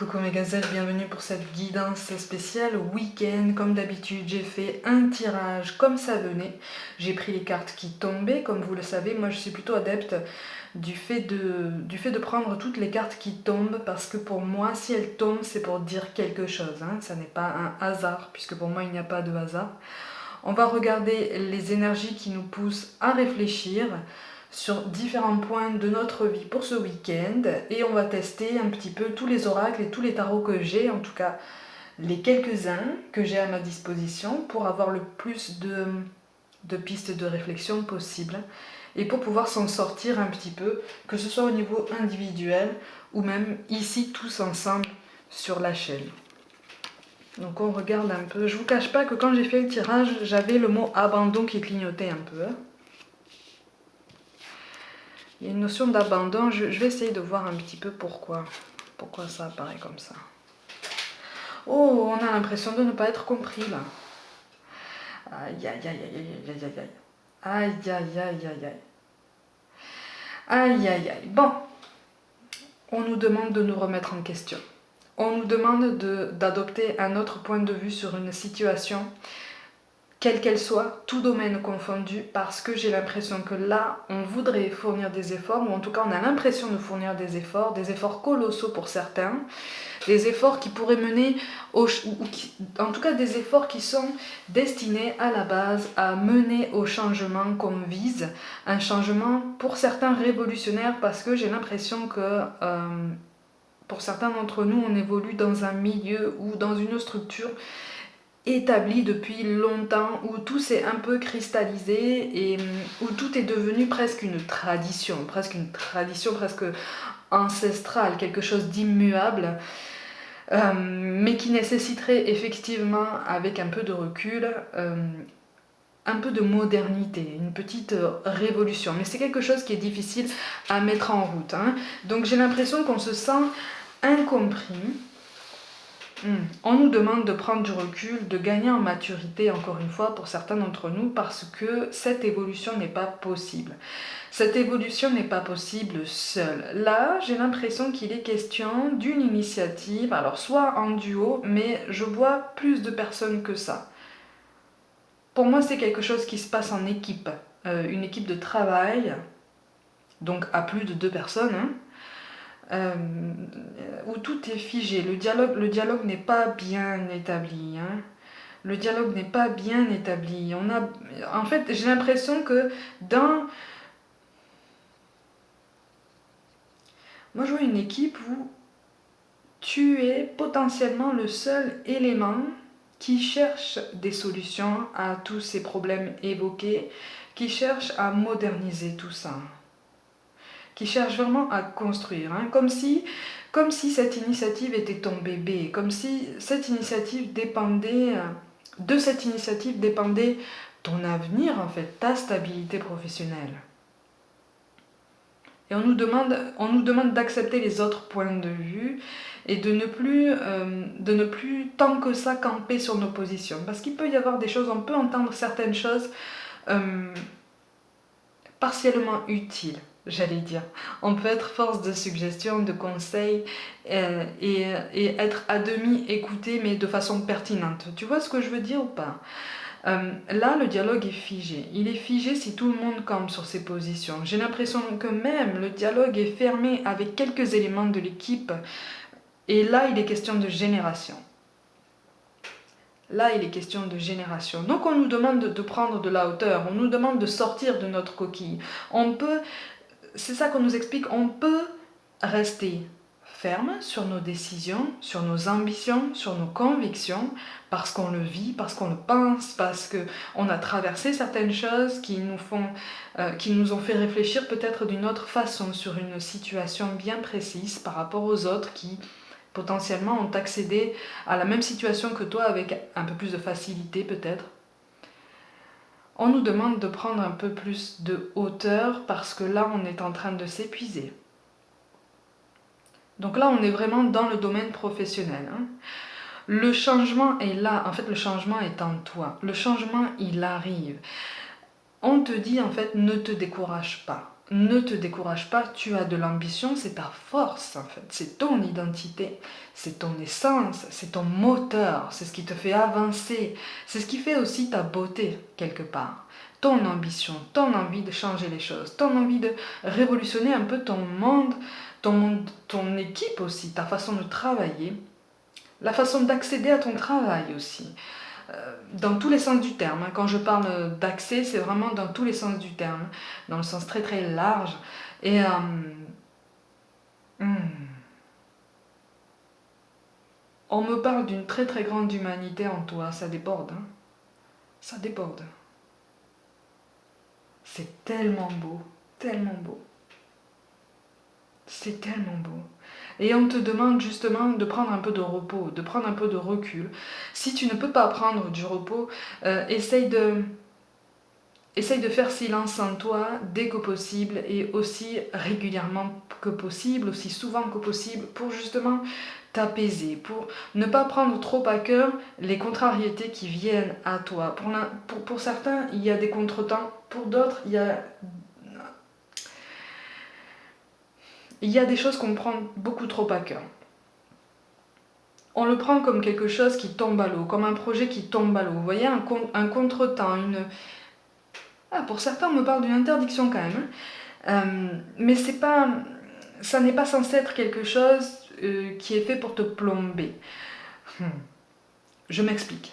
Coucou mes gazelles, bienvenue pour cette guidance spéciale week-end. Comme d'habitude, j'ai fait un tirage comme ça venait. J'ai pris les cartes qui tombaient, comme vous le savez. Moi, je suis plutôt adepte du fait de prendre toutes les cartes qui tombent, parce que pour moi, si elles tombent, c'est pour dire quelque chose. Ça n'est pas un hasard, puisque pour moi, il n'y a pas de hasard. On va regarder les énergies qui nous poussent à réfléchir sur différents points de notre vie pour ce week-end, et on va tester un petit peu tous les oracles et tous les tarots que j'ai, en tout cas les quelques-uns que j'ai à ma disposition, pour avoir le plus de pistes de réflexion possible et pour pouvoir s'en sortir un petit peu, que ce soit au niveau individuel ou même ici tous ensemble sur la chaîne. Donc on regarde un peu. Je vous cache pas que quand j'ai fait le tirage, j'avais le mot abandon qui clignotait un peu. Il y a une notion d'abandon. Je vais essayer de voir un petit peu pourquoi ça apparaît comme ça. Oh, on a l'impression de ne pas être compris là. Aïe, aïe, aïe, aïe, aïe, aïe, aïe. Aïe, aïe, aïe, aïe, aïe. Aïe, aïe, aïe. Bon, on nous demande de nous remettre en question. On nous demande d'adopter un autre point de vue sur une situation, quelle qu'elle soit, tout domaine confondu, parce que j'ai l'impression que là, on voudrait fournir des efforts, ou en tout cas on a l'impression de fournir des efforts colossaux pour certains, des efforts qui pourraient mener, en tout cas des efforts qui sont destinés à la base à mener au changement qu'on vise, un changement pour certains révolutionnaire, parce que j'ai l'impression que pour certains d'entre nous, on évolue dans un milieu ou dans une structure établi depuis longtemps, où tout s'est un peu cristallisé et où tout est devenu presque une tradition, presque ancestrale, quelque chose d'immuable, mais qui nécessiterait effectivement, avec un peu de recul, un peu de modernité, une petite révolution. Mais c'est quelque chose qui est difficile à mettre en route. Donc j'ai l'impression qu'on se sent incompris. On nous demande de prendre du recul, de gagner en maturité, encore une fois, pour certains d'entre nous, parce que cette évolution n'est pas possible. Cette évolution n'est pas possible seule. Là, j'ai l'impression qu'il est question d'une initiative, alors soit en duo, mais je vois plus de personnes que ça. Pour moi, c'est quelque chose qui se passe en équipe, une équipe de travail, donc à plus de 2 personnes, où tout est figé. Le dialogue n'est pas bien établi. Le dialogue n'est pas bien établi. En fait, j'ai l'impression que moi, je vois une équipe où tu es potentiellement le seul élément qui cherche des solutions à tous ces problèmes évoqués, qui cherche à moderniser tout ça, qui cherche vraiment à construire, comme si cette initiative était ton bébé, comme si cette initiative dépendait, ton avenir en fait, ta stabilité professionnelle. Et on nous demande d'accepter les autres points de vue et de ne plus tant que ça camper sur nos positions. Parce qu'il peut y avoir des choses, on peut entendre certaines choses partiellement utiles, j'allais dire. On peut être force de suggestion, de conseil et être à demi écouté, mais de façon pertinente. Tu vois ce que je veux dire ou pas ? Là, le dialogue est figé. Il est figé si tout le monde campe sur ses positions. J'ai l'impression que même le dialogue est fermé avec quelques éléments de l'équipe. Et là, il est question de génération. Donc on nous demande de prendre de la hauteur, on nous demande de sortir de notre coquille. C'est ça qu'on nous explique, on peut rester ferme sur nos décisions, sur nos ambitions, sur nos convictions, parce qu'on le vit, parce qu'on le pense, parce qu'on a traversé certaines choses qui nous ont fait réfléchir peut-être d'une autre façon sur une situation bien précise par rapport aux autres qui potentiellement ont accédé à la même situation que toi avec un peu plus de facilité peut-être. On nous demande de prendre un peu plus de hauteur parce que là on est en train de s'épuiser. Donc là on est vraiment dans le domaine professionnel. Le changement est là, en fait le changement est en toi. Le changement il arrive. On te dit en fait ne te décourage pas. ne te décourage pas, tu as de l'ambition, c'est ta force en fait, c'est ton identité, c'est ton essence, c'est ton moteur, c'est ce qui te fait avancer, c'est ce qui fait aussi ta beauté quelque part. Ton ambition, ton envie de changer les choses, ton envie de révolutionner un peu ton équipe aussi, ta façon de travailler, la façon d'accéder à ton travail aussi. Dans tous les sens du terme. Quand je parle d'accès, c'est vraiment dans tous les sens du terme, dans le sens très très large. Et on me parle d'une très très grande humanité en toi, ça déborde. Hein. Ça déborde. C'est tellement beau, tellement beau. C'est tellement beau. Et on te demande justement de prendre un peu de repos, de prendre un peu de recul. Si tu ne peux pas prendre du repos, essaye de faire silence en toi dès que possible et aussi régulièrement que possible, aussi souvent que possible, pour justement t'apaiser, pour ne pas prendre trop à cœur les contrariétés qui viennent à toi. Pour certains, il y a des contretemps, pour d'autres, il y a des choses qu'on prend beaucoup trop à cœur. On le prend comme quelque chose qui tombe à l'eau, comme un projet qui tombe à l'eau. Vous voyez, un contretemps, pour certains, on me parle d'une interdiction quand même. Mais ça n'est pas censé être quelque chose qui est fait pour te plomber. Je m'explique.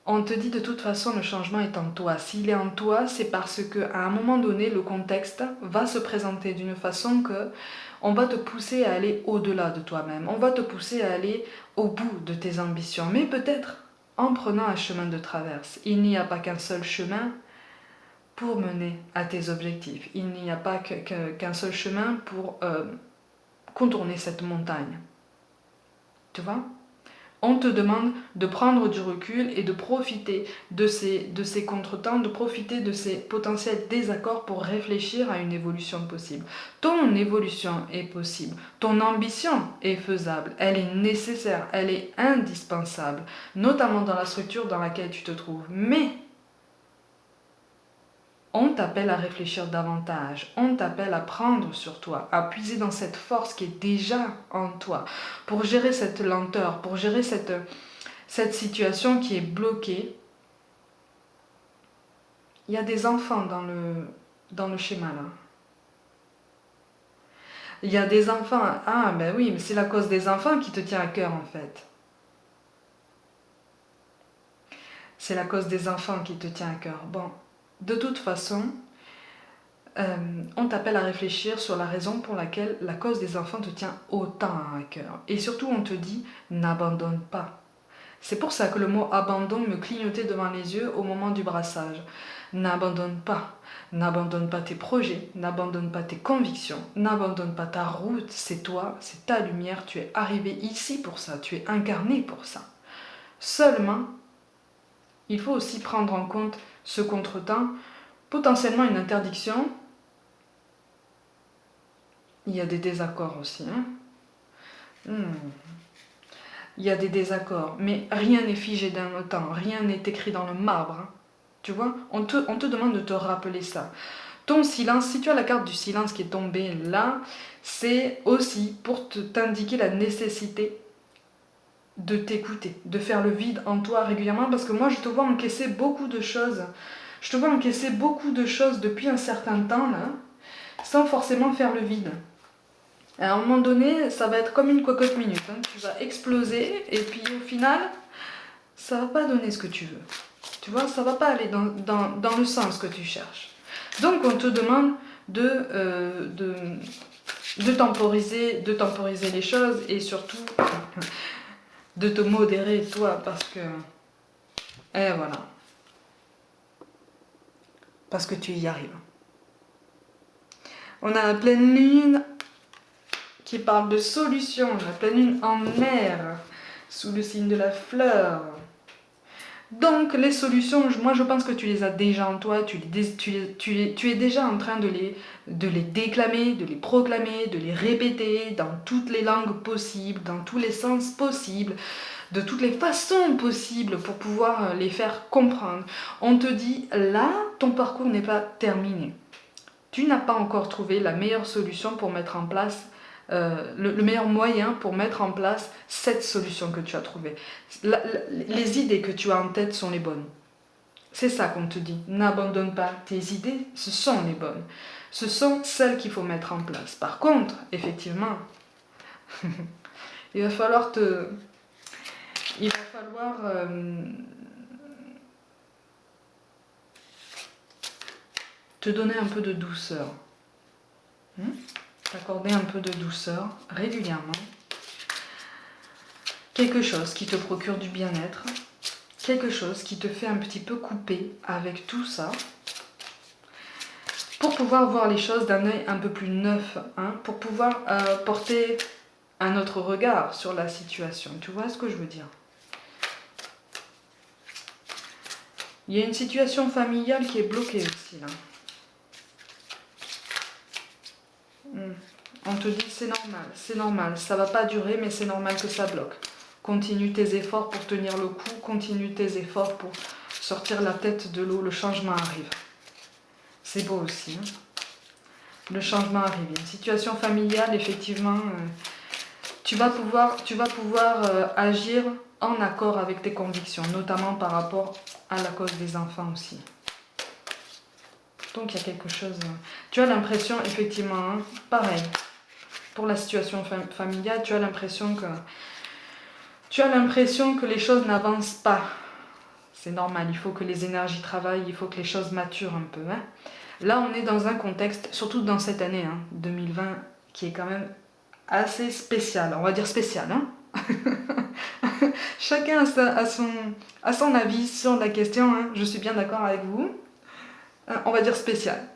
On te dit de toute façon le changement est en toi. S'il est en toi, c'est parce qu'à un moment donné, le contexte va se présenter d'une façon que on va te pousser à aller au-delà de toi-même. On va te pousser à aller au bout de tes ambitions. Mais peut-être en prenant un chemin de traverse. Il n'y a pas qu'un seul chemin pour mener à tes objectifs. Il n'y a pas qu'un seul chemin pour contourner cette montagne. Tu vois ? On te demande de prendre du recul et de profiter de ces contretemps, de profiter de ces potentiels désaccords pour réfléchir à une évolution possible. Ton évolution est possible, ton ambition est faisable, elle est nécessaire, elle est indispensable, notamment dans la structure dans laquelle tu te trouves. Mais on t'appelle à réfléchir davantage, on t'appelle à prendre sur toi, à puiser dans cette force qui est déjà en toi, pour gérer cette lenteur, pour gérer cette situation qui est bloquée. Il y a des enfants dans le schéma là. Il y a des enfants, ben oui, mais c'est la cause des enfants qui te tient à cœur en fait. C'est la cause des enfants qui te tient à cœur. Bon, de toute façon, on t'appelle à réfléchir sur la raison pour laquelle la cause des enfants te tient autant à cœur. Et surtout, on te dit, n'abandonne pas. C'est pour ça que le mot abandon me clignotait devant les yeux au moment du brassage. N'abandonne pas. N'abandonne pas tes projets, n'abandonne pas tes convictions, n'abandonne pas ta route. C'est toi, c'est ta lumière, tu es arrivé ici pour ça, tu es incarné pour ça. Seulement, il faut aussi prendre en compte ce contretemps, potentiellement une interdiction. Il y a des désaccords aussi. Il y a des désaccords, mais rien n'est figé dans le temps, rien n'est écrit dans le marbre. Hein. Tu vois, on te demande de te rappeler ça. Ton silence, si tu as la carte du silence qui est tombée là, c'est aussi pour t'indiquer la nécessité de t'écouter, de faire le vide en toi régulièrement, parce que moi je te vois encaisser beaucoup de choses. Je te vois encaisser beaucoup de choses depuis un certain temps là, sans forcément faire le vide. À un moment donné, ça va être comme une cocotte minute. Hein. Tu vas exploser et puis au final, ça va pas donner ce que tu veux. Tu vois, ça va pas aller dans le sens que tu cherches. Donc on te demande de temporiser les choses et surtout de te modérer toi parce que... Et voilà. Parce que tu y arrives. On a la pleine lune qui parle de solution, la pleine lune en mer, sous le signe de la fleur. Donc les solutions, moi je pense que tu les as déjà en toi, tu es déjà en train de les déclamer, de les proclamer, de les répéter dans toutes les langues possibles, dans tous les sens possibles. de toutes les façons possibles pour pouvoir les faire comprendre. On te dit, là, ton parcours n'est pas terminé. Tu n'as pas encore trouvé la meilleure solution pour mettre en place, le meilleur moyen pour mettre en place cette solution que tu as trouvée. Les idées que tu as en tête sont les bonnes. C'est ça qu'on te dit. N'abandonne pas tes idées, ce sont les bonnes. Ce sont celles qu'il faut mettre en place. Par contre, effectivement, il va falloir te donner un peu de douceur. T'accorder un peu de douceur régulièrement. Quelque chose qui te procure du bien-être. Quelque chose qui te fait un petit peu couper avec tout ça. Pour pouvoir voir les choses d'un œil un peu plus neuf. Pour pouvoir porter un autre regard sur la situation. Tu vois ce que je veux dire? Il y a une situation familiale qui est bloquée aussi là. On te dit c'est normal, ça va pas durer mais c'est normal que ça bloque. Continue tes efforts pour tenir le coup, continue tes efforts pour sortir la tête de l'eau, le changement arrive. C'est beau aussi. Le changement arrive. Une situation familiale, effectivement, tu vas pouvoir agir en accord avec tes convictions, notamment par rapport à la cause des enfants aussi. Donc il y a quelque chose... Tu as l'impression, effectivement, pareil, pour la situation familiale, tu as l'impression que les choses n'avancent pas. C'est normal, il faut que les énergies travaillent, il faut que les choses maturent un peu. Là, on est dans un contexte, surtout dans cette année 2020, qui est quand même assez spécial. On va dire spécial. Chacun a son avis sur la question. Je suis bien d'accord avec vous. On va dire spécial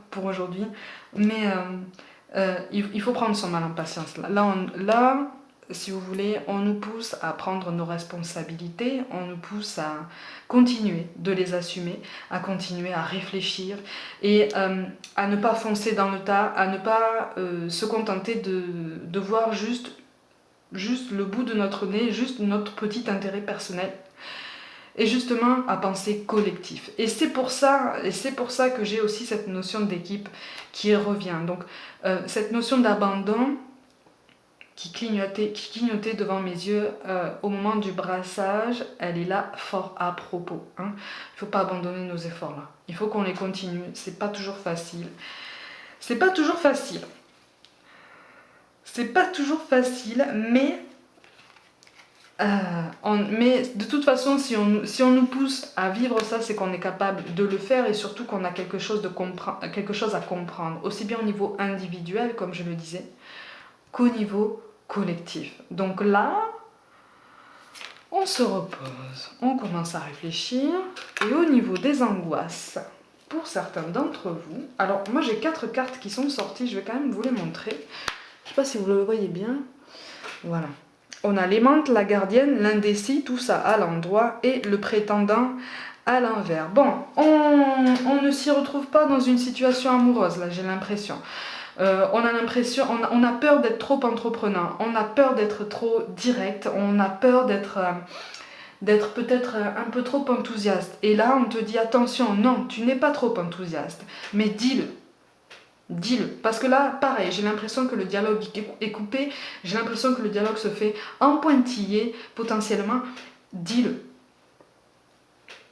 pour aujourd'hui. Mais il faut prendre son mal en patience. Là, si vous voulez, on nous pousse à prendre nos responsabilités, on nous pousse à continuer de les assumer, à continuer à réfléchir et à ne pas foncer dans le tas, à ne pas se contenter de voir juste le bout de notre nez, juste notre petit intérêt personnel. Et justement à penser collectif. Et c'est pour ça que j'ai aussi cette notion d'équipe qui revient. Donc cette notion d'abandon qui clignotait devant mes yeux au moment du brassage, elle est là fort à propos. Il ne faut pas abandonner nos efforts là. Il faut qu'on les continue. C'est pas toujours facile. C'est pas toujours facile. Mais mais de toute façon, si on nous pousse à vivre ça, c'est qu'on est capable de le faire et surtout qu'on a quelque chose à comprendre, aussi bien au niveau individuel, comme je le disais, qu'au niveau collectif. Donc là, on se repose, on commence à réfléchir et au niveau des angoisses, pour certains d'entre vous, alors moi j'ai 4 cartes qui sont sorties, je vais quand même vous les montrer. Je sais pas si vous le voyez bien. Voilà. On a l'aimante, la gardienne, l'indécis, tout ça à l'endroit et le prétendant à l'envers. Bon, on ne s'y retrouve pas dans une situation amoureuse, là j'ai l'impression. On a peur d'être trop entreprenant, on a peur d'être trop direct, on a peur d'être peut-être un peu trop enthousiaste. Et là, on te dit attention, non, tu n'es pas trop enthousiaste, mais dis-le. Dis-le, parce que là, pareil, j'ai l'impression que le dialogue est coupé, j'ai l'impression que le dialogue se fait en pointillé, potentiellement. Dis-le.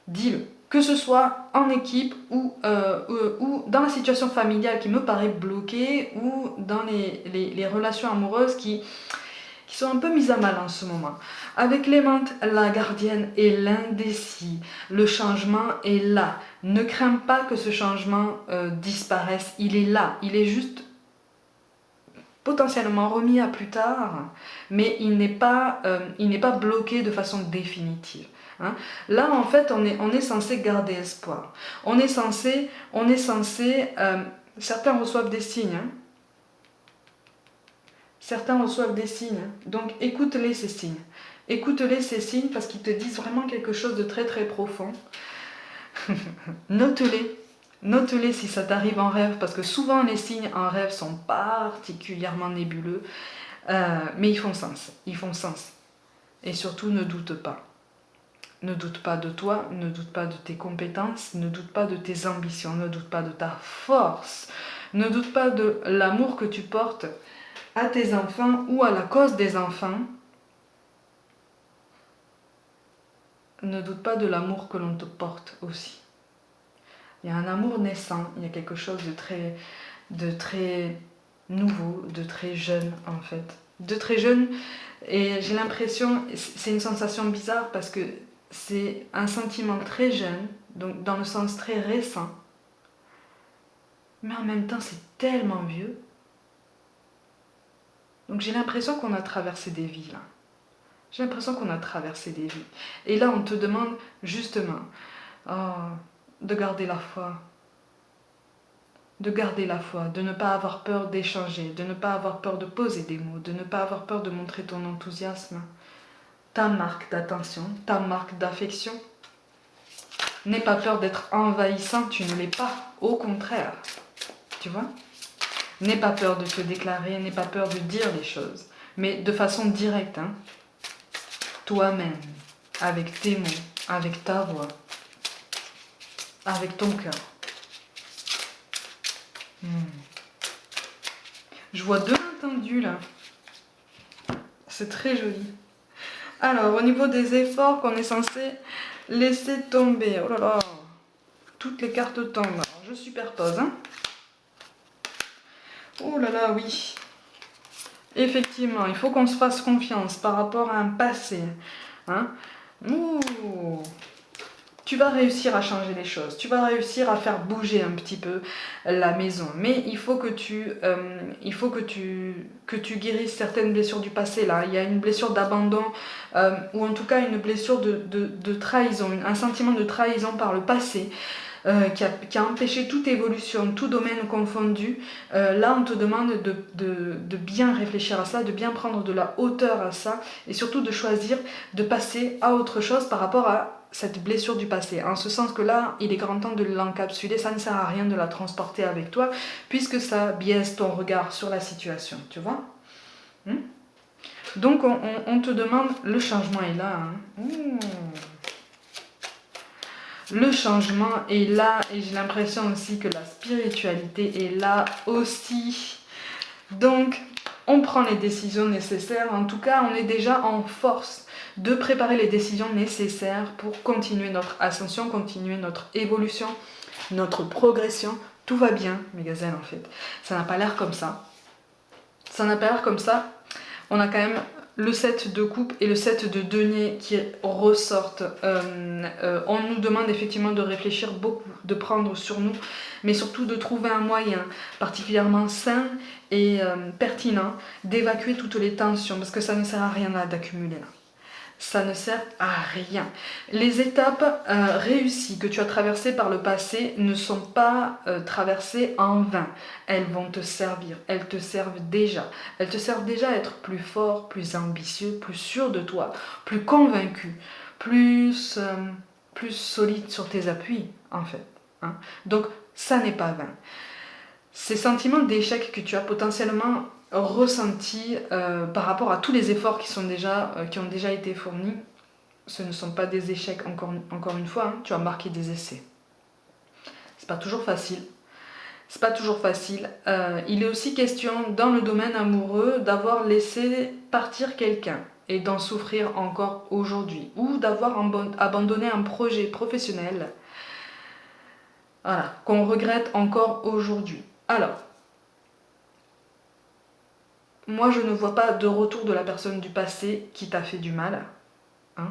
Dis-le. Que ce soit en équipe ou dans la situation familiale qui me paraît bloquée ou dans les relations amoureuses qui sont un peu mises à mal en ce moment. Avec l'aimante, la gardienne et l'indécis, le changement est là. Ne crains pas que ce changement disparaisse, il est là, il est juste potentiellement remis à plus tard, mais il n'est pas bloqué de façon définitive. Là, en fait, on est censé garder espoir. On est censé certains reçoivent des signes, Certains reçoivent des signes, donc écoute-les ces signes. Écoute-les ces signes parce qu'ils te disent vraiment quelque chose de très très profond. Note-les. Note-les si ça t'arrive en rêve, parce que souvent les signes en rêve sont particulièrement nébuleux, mais ils font sens. Et surtout, ne doute pas. Ne doute pas de toi, ne doute pas de tes compétences, ne doute pas de tes ambitions, ne doute pas de ta force, ne doute pas de l'amour que tu portes à tes enfants ou à la cause des enfants. Ne doute pas de l'amour que l'on te porte aussi. Il y a un amour naissant, il y a quelque chose de très nouveau, de très jeune en fait. De très jeune, et j'ai l'impression, c'est une sensation bizarre parce que c'est un sentiment très jeune, donc dans le sens très récent, mais en même temps c'est tellement vieux. Donc j'ai l'impression qu'on a traversé des vies là. J'ai l'impression qu'on a traversé des vies. Et là on te demande justement de garder la foi. De garder la foi, de ne pas avoir peur d'échanger, de ne pas avoir peur de poser des mots, de ne pas avoir peur de montrer ton enthousiasme, ta marque d'attention, ta marque d'affection. N'aie pas peur d'être envahissant, tu ne l'es pas, au contraire, tu vois. N'aie pas peur de te déclarer, n'aie pas peur de dire les choses, mais de façon directe, hein. Toi-même, avec tes mots, avec ta voix, avec ton cœur. Je vois deux entendus là. C'est très joli. Alors, au niveau des efforts qu'on est censé laisser tomber. Oh là là. Toutes les cartes tombent. Alors, je superpose. Hein. Oh là là, oui. Effectivement, il faut qu'on se fasse confiance par rapport à un passé. Hein. Ouh. Tu vas réussir à changer les choses, tu vas réussir à faire bouger un petit peu la maison. Mais il faut que tu guérisses certaines blessures du passé. Là, il y a une blessure d'abandon, ou en tout cas une blessure de trahison, un sentiment de trahison par le passé. Qui a empêché toute évolution, tout domaine confondu. Là, on te demande de bien réfléchir à ça, de bien prendre de la hauteur à ça, et surtout de choisir de passer à autre chose par rapport à cette blessure du passé. En ce sens que là, il est grand temps de l'encapsuler, ça ne sert à rien de la transporter avec toi, puisque ça biaise ton regard sur la situation, tu vois. Donc, on te demande, le changement est là. Hein. Le changement est là et j'ai l'impression aussi que la spiritualité est là aussi. Donc, on prend les décisions nécessaires. En tout cas, on est déjà en force de préparer les décisions nécessaires pour continuer notre ascension, continuer notre évolution, notre progression. Tout va bien, mes gazelles, en fait. Ça n'a pas l'air comme ça. Ça n'a pas l'air comme ça. On a quand même le 7 de coupe et le 7 de denier qui ressortent. On nous demande effectivement de réfléchir beaucoup, de prendre sur nous, mais surtout de trouver un moyen particulièrement sain et pertinent d'évacuer toutes les tensions, parce que ça ne sert à rien d'accumuler là. Ça ne sert à rien. Les étapes réussies que tu as traversées par le passé ne sont pas traversées en vain. Elles vont te servir, elles te servent déjà. Elles te servent déjà à être plus fort, plus ambitieux, plus sûr de toi, plus convaincu, plus solide sur tes appuis en fait. Hein. Donc ça n'est pas vain. Ces sentiments d'échec que tu as potentiellement ressenti par rapport à tous les efforts qui ont déjà été fournis, ce ne sont pas des échecs, encore une fois, hein, tu as marqué des essais. C'est pas toujours facile. C'est pas toujours facile. Il est aussi question, dans le domaine amoureux, d'avoir laissé partir quelqu'un et d'en souffrir encore aujourd'hui, ou d'avoir abandonné un projet professionnel, voilà, qu'on regrette encore aujourd'hui. Alors, moi, je ne vois pas de retour de la personne du passé qui t'a fait du mal. Hein,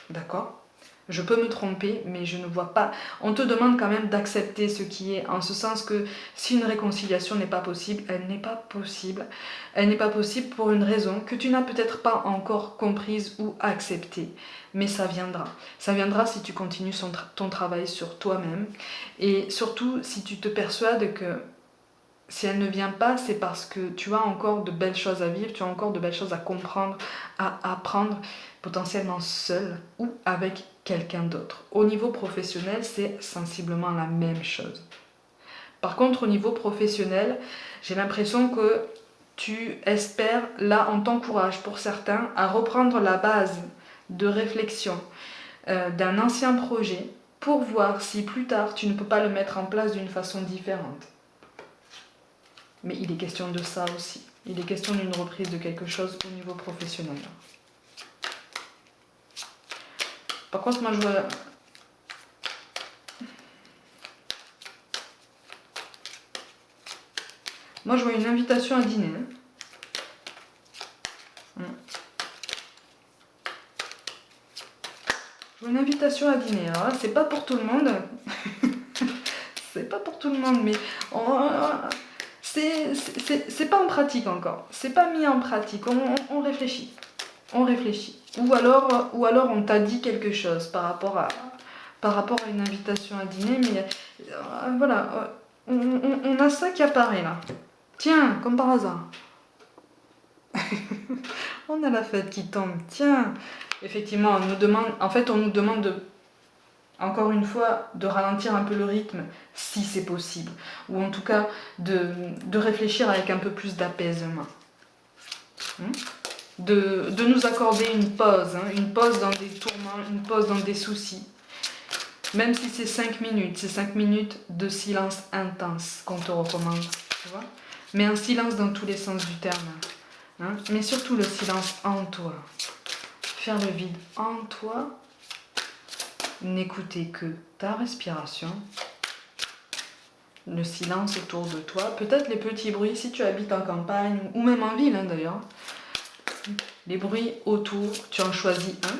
d'accord ? Je peux me tromper, mais je ne vois pas. On te demande quand même d'accepter ce qui est, en ce sens que si une réconciliation n'est pas possible, elle n'est pas possible. Elle n'est pas possible pour une raison que tu n'as peut-être pas encore comprise ou acceptée. Mais ça viendra. Ça viendra si tu continues ton travail sur toi-même. Et surtout, si tu te persuades que si elle ne vient pas, c'est parce que tu as encore de belles choses à vivre, tu as encore de belles choses à comprendre, à apprendre, potentiellement seul ou avec quelqu'un d'autre. Au niveau professionnel, c'est sensiblement la même chose. Par contre, au niveau professionnel, j'ai l'impression que tu espères, là on t'encourage pour certains à reprendre la base de réflexion d'un ancien projet pour voir si plus tard tu ne peux pas le mettre en place d'une façon différente. Mais il est question de ça aussi. Il est question d'une reprise de quelque chose au niveau professionnel. Par contre, moi je vois... Moi je vois une invitation à dîner. Je vois une invitation à dîner. Alors là, c'est pas pour tout le monde. C'est pas pour tout le monde, mais c'est pas en pratique encore. C'est pas mis en pratique. On réfléchit. On réfléchit. Ou alors on t'a dit quelque chose par rapport à une invitation à dîner, mais voilà, on a ça qui apparaît là. Tiens, comme par hasard. On a la fête qui tombe. Tiens, effectivement, on nous demande de, encore une fois, de ralentir un peu le rythme, si c'est possible. Ou en tout cas, de réfléchir avec un peu plus d'apaisement. De nous accorder une pause dans des tourments, une pause dans des soucis. Même si c'est 5 minutes, c'est 5 minutes de silence intense qu'on te recommande, tu vois. Mais un silence dans tous les sens du terme. Mais surtout le silence en toi. Faire le vide en toi. N'écouter que ta respiration. Le silence autour de toi. Peut-être les petits bruits si tu habites en campagne ou même en ville d'ailleurs. Les bruits autour, tu en choisis un.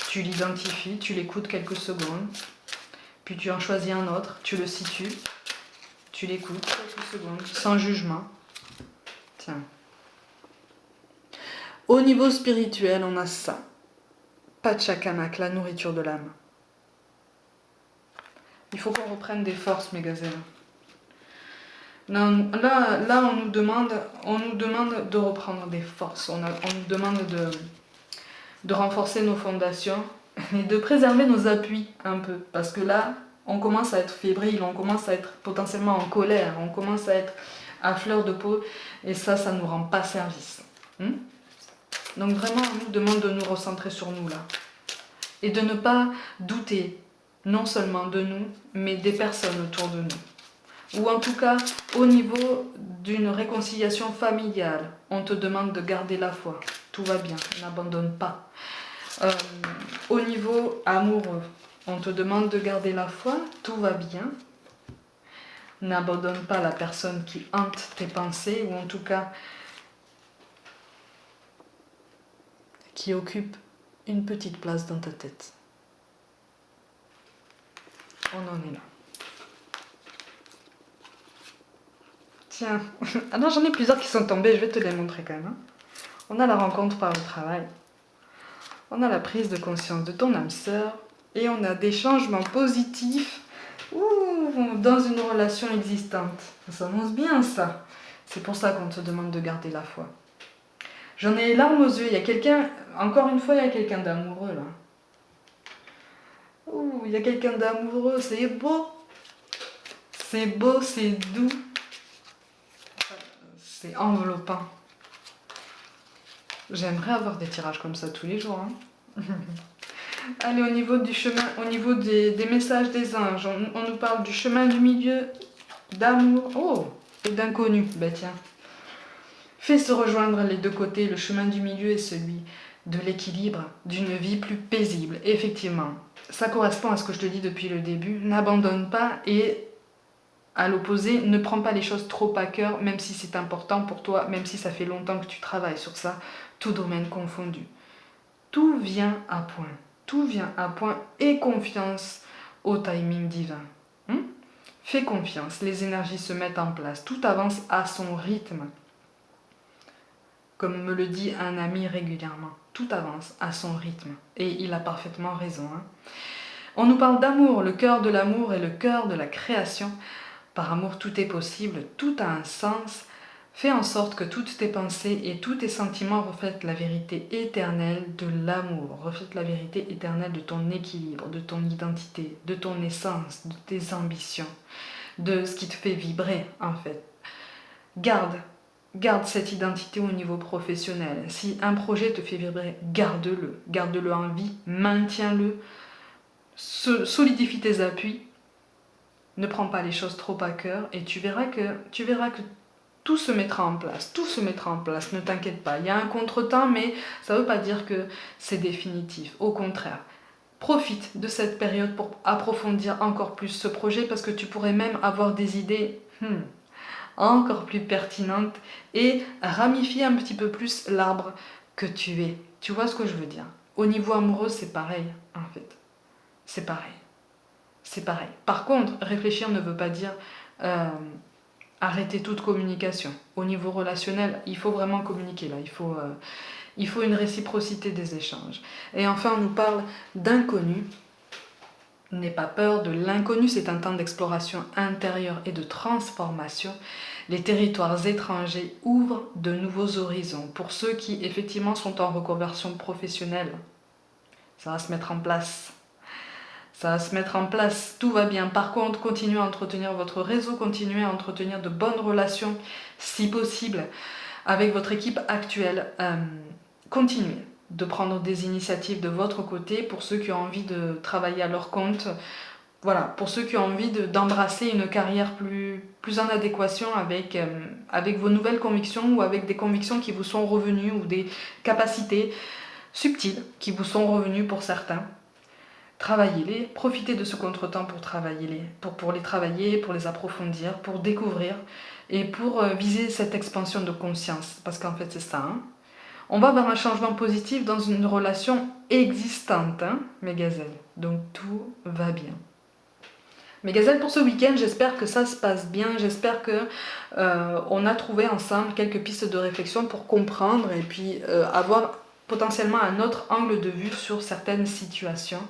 Tu l'identifies, tu l'écoutes quelques secondes. Puis tu en choisis un autre, tu le situes. Tu l'écoutes quelques secondes, sans jugement. Tiens. Au niveau spirituel, on a ça. Pachacamac, la nourriture de l'âme. Il faut qu'on reprenne des forces, mes gazelles. Là, on nous demande de reprendre des forces. On nous demande de renforcer nos fondations et de préserver nos appuis un peu. Parce que là, on commence à être fébrile, on commence à être potentiellement en colère, on commence à être à fleur de peau. Et ça ne nous rend pas service. Donc vraiment, on nous demande de nous recentrer sur nous là. Et de ne pas douter, non seulement de nous, mais des personnes autour de nous. Ou en tout cas, au niveau d'une réconciliation familiale, on te demande de garder la foi. Tout va bien, n'abandonne pas. Au niveau amoureux, on te demande de garder la foi. Tout va bien. N'abandonne pas la personne qui hante tes pensées, ou en tout cas qui occupe une petite place dans ta tête. On en est là. Tiens, ah non, j'en ai plusieurs qui sont tombés, je vais te les montrer quand même. On a la rencontre par le travail. On a la prise de conscience de ton âme sœur. Et on a des changements positifs dans une relation existante. Ça s'annonce bien ça. C'est pour ça qu'on te demande de garder la foi. J'en ai les larmes aux yeux. Il y a quelqu'un, encore une fois, il y a quelqu'un d'amoureux là. Il y a quelqu'un d'amoureux, c'est beau. C'est beau, c'est doux. C'est enveloppant. J'aimerais avoir des tirages comme ça tous les jours. Allez, au niveau du chemin, au niveau des messages des anges, on nous parle du chemin du milieu, d'amour, et d'inconnu. Ben tiens. Fais se rejoindre les deux côtés, le chemin du milieu et celui de l'équilibre, d'une vie plus paisible. Et effectivement, ça correspond à ce que je te dis depuis le début. N'abandonne pas et, à l'opposé, ne prends pas les choses trop à cœur, même si c'est important pour toi, même si ça fait longtemps que tu travailles sur ça, tout domaine confondu. Tout vient à point. Tout vient à point et confiance au timing divin. Fais confiance, les énergies se mettent en place, tout avance à son rythme. Comme me le dit un ami régulièrement, tout avance à son rythme. Et il a parfaitement raison. On nous parle d'amour, le cœur de l'amour est le cœur de la création. Par amour, tout est possible, tout a un sens. Fais en sorte que toutes tes pensées et tous tes sentiments reflètent la vérité éternelle de l'amour, reflètent la vérité éternelle de ton équilibre, de ton identité, de ton essence, de tes ambitions, de ce qui te fait vibrer en fait. Garde garde cette identité au niveau professionnel. Si un projet te fait vibrer, garde-le. Garde-le en vie, maintiens-le. Solidifie tes appuis. Ne prends pas les choses trop à cœur et tu verras que tout se mettra en place. Tout se mettra en place, ne t'inquiète pas. Il y a un contretemps, mais ça ne veut pas dire que c'est définitif. Au contraire. Profite de cette période pour approfondir encore plus ce projet parce que tu pourrais même avoir des idées encore plus pertinentes et ramifier un petit peu plus l'arbre que tu es. Tu vois ce que je veux dire? Au niveau amoureux, c'est pareil, en fait. C'est pareil. C'est pareil. Par contre, réfléchir ne veut pas dire arrêter toute communication. Au niveau relationnel, il faut vraiment communiquer là. Il faut une réciprocité des échanges. Et enfin, on nous parle d'inconnu. N'aie pas peur de l'inconnu, c'est un temps d'exploration intérieure et de transformation. Les territoires étrangers ouvrent de nouveaux horizons. Pour ceux qui effectivement sont en reconversion professionnelle, ça va se mettre en place. Ça va se mettre en place, tout va bien. Par contre, continuez à entretenir votre réseau, continuez à entretenir de bonnes relations, si possible, avec votre équipe actuelle. Continuez de prendre des initiatives de votre côté pour ceux qui ont envie de travailler à leur compte. Voilà, pour ceux qui ont envie d'embrasser une carrière plus en adéquation avec vos nouvelles convictions ou avec des convictions qui vous sont revenues ou des capacités subtiles qui vous sont revenues pour certains. Travaillez-les, profitez de ce contretemps pour travailler pour les travailler, pour les approfondir, pour découvrir et pour viser cette expansion de conscience. Parce qu'en fait, c'est ça. Hein. On va vers un changement positif dans une relation existante, hein, mes gazelles. Donc tout va bien. Mes gazelles, pour ce week-end, j'espère que ça se passe bien. J'espère que on a trouvé ensemble quelques pistes de réflexion pour comprendre et puis avoir potentiellement un autre angle de vue sur certaines situations.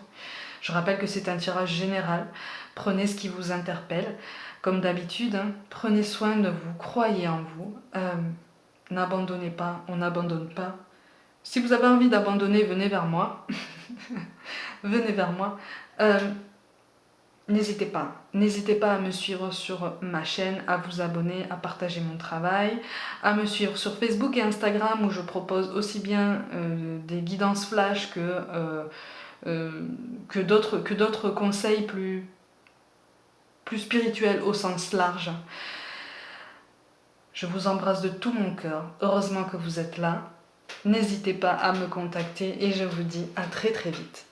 Je rappelle que c'est un tirage général. Prenez ce qui vous interpelle. Comme d'habitude, hein, prenez soin de vous, croyez en vous. N'abandonnez pas, on n'abandonne pas. Si vous avez envie d'abandonner, venez vers moi. Venez vers moi. N'hésitez pas à me suivre sur ma chaîne, à vous abonner, à partager mon travail, à me suivre sur Facebook et Instagram où je propose aussi bien des guidances flash que d'autres conseils plus spirituels au sens large. Je vous embrasse de tout mon cœur. Heureusement que vous êtes là. N'hésitez pas à me contacter et je vous dis à très très vite.